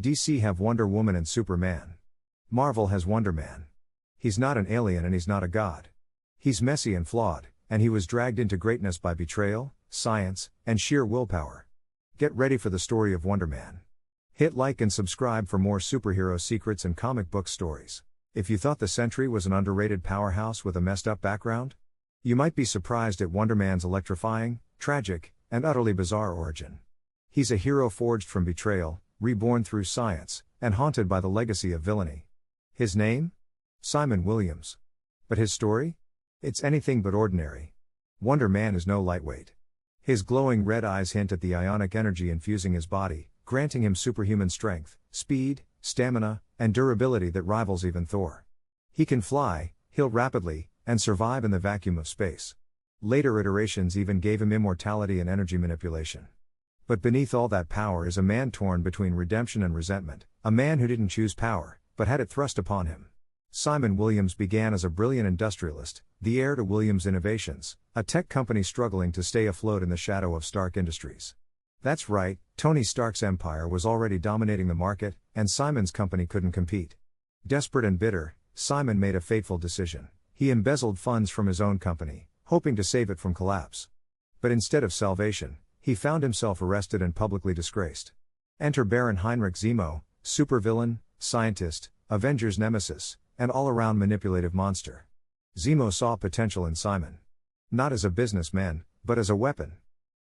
DC have Wonder Woman and Superman. Marvel has Wonder Man. He's not an alien and he's not a god. He's messy and flawed, and he was dragged into greatness by betrayal, science, and sheer willpower. Get ready for the story of Wonder Man. Hit like and subscribe for more superhero secrets and comic book stories. If you thought the Sentry was an underrated powerhouse with a messed up background, you might be surprised at Wonder Man's electrifying, tragic, and utterly bizarre origin. He's a hero forged from betrayal, reborn through science, and haunted by the legacy of villainy. His name? Simon Williams. But his story? It's anything but ordinary. Wonder Man is no lightweight. His glowing red eyes hint at the ionic energy infusing his body, granting him superhuman strength, speed, stamina, and durability that rivals even Thor. He can fly, heal rapidly, and survive in the vacuum of space. Later iterations even gave him immortality and energy manipulation. But beneath all that power is a man torn between redemption and resentment, a man who didn't choose power, but had it thrust upon him. Simon Williams began as a brilliant industrialist, the heir to Williams Innovations, a tech company struggling to stay afloat in the shadow of Stark Industries. That's right, Tony Stark's empire was already dominating the market, and Simon's company couldn't compete. Desperate and bitter, Simon made a fateful decision. He embezzled funds from his own company, hoping to save it from collapse. But instead of salvation, he found himself arrested and publicly disgraced. Enter Baron Zemo, supervillain, scientist, Avengers nemesis, and all-around manipulative monster. Zemo saw potential in Simon. Not as a businessman, but as a weapon.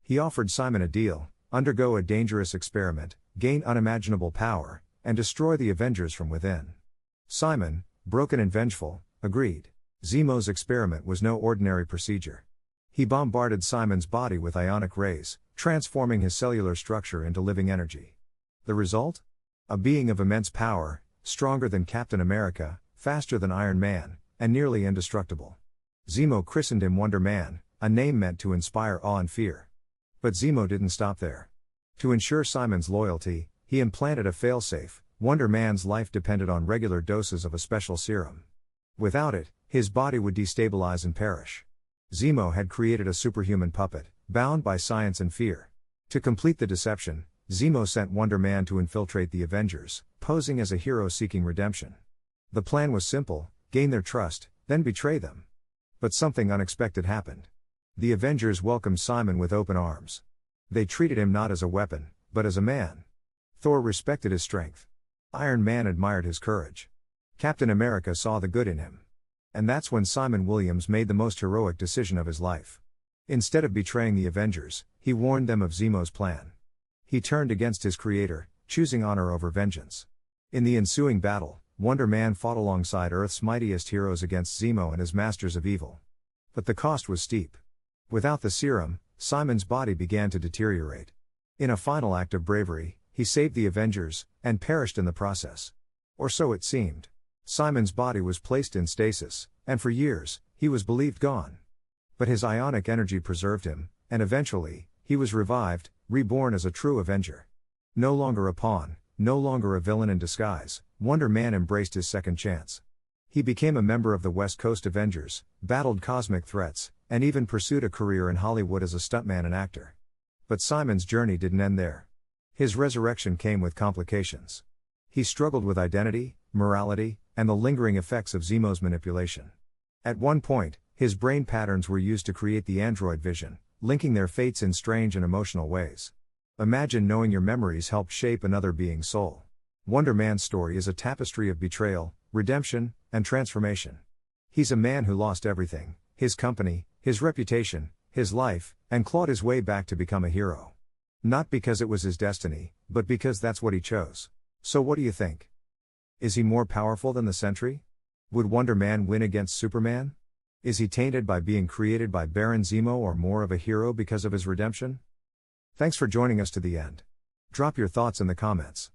He offered Simon a deal: undergo a dangerous experiment, gain unimaginable power, and destroy the Avengers from within. Simon, broken and vengeful, agreed. Zemo's experiment was no ordinary procedure. He bombarded Simon's body with ionic rays, transforming his cellular structure into living energy. The result? A being of immense power, stronger than Captain America, faster than Iron Man, and nearly indestructible. Zemo christened him Wonder Man, a name meant to inspire awe and fear. But Zemo didn't stop there. To ensure Simon's loyalty, he implanted a failsafe: Wonder Man's life depended on regular doses of a special serum. Without it, his body would destabilize and perish. Zemo had created a superhuman puppet, bound by science and fear. To complete the deception, Zemo sent Wonder Man to infiltrate the Avengers, posing as a hero seeking redemption. The plan was simple: gain their trust, then betray them. But something unexpected happened. The Avengers welcomed Simon with open arms. They treated him not as a weapon, but as a man. Thor respected his strength. Iron Man admired his courage. Captain America saw the good in him. And that's when Simon Williams made the most heroic decision of his life. Instead of betraying the Avengers, he warned them of Zemo's plan. He turned against his creator, choosing honor over vengeance. In the ensuing battle, Wonder Man fought alongside Earth's mightiest heroes against Zemo and his masters of evil. But the cost was steep. Without the serum, Simon's body began to deteriorate. In a final act of bravery, he saved the Avengers, and perished in the process. Or so it seemed. Simon's body was placed in stasis, and for years, he was believed gone. But his ionic energy preserved him, and eventually, he was revived, reborn as a true Avenger. No longer a pawn, no longer a villain in disguise, Wonder Man embraced his second chance. He became a member of the West Coast Avengers, battled cosmic threats, and even pursued a career in Hollywood as a stuntman and actor. But Simon's journey didn't end there. His resurrection came with complications. He struggled with identity, morality, and the lingering effects of Zemo's manipulation. At one point, his brain patterns were used to create the android Vision, linking their fates in strange and emotional ways. Imagine knowing your memories helped shape another being's soul. Wonder Man's story is a tapestry of betrayal, redemption, and transformation. He's a man who lost everything: his company, his reputation, his life, and clawed his way back to become a hero. Not because it was his destiny, but because that's what he chose. So what do you think? Is he more powerful than the Sentry? Would Wonder Man win against Superman? Is he tainted by being created by Baron Zemo, or more of a hero because of his redemption? Thanks for joining us to the end. Drop your thoughts in the comments.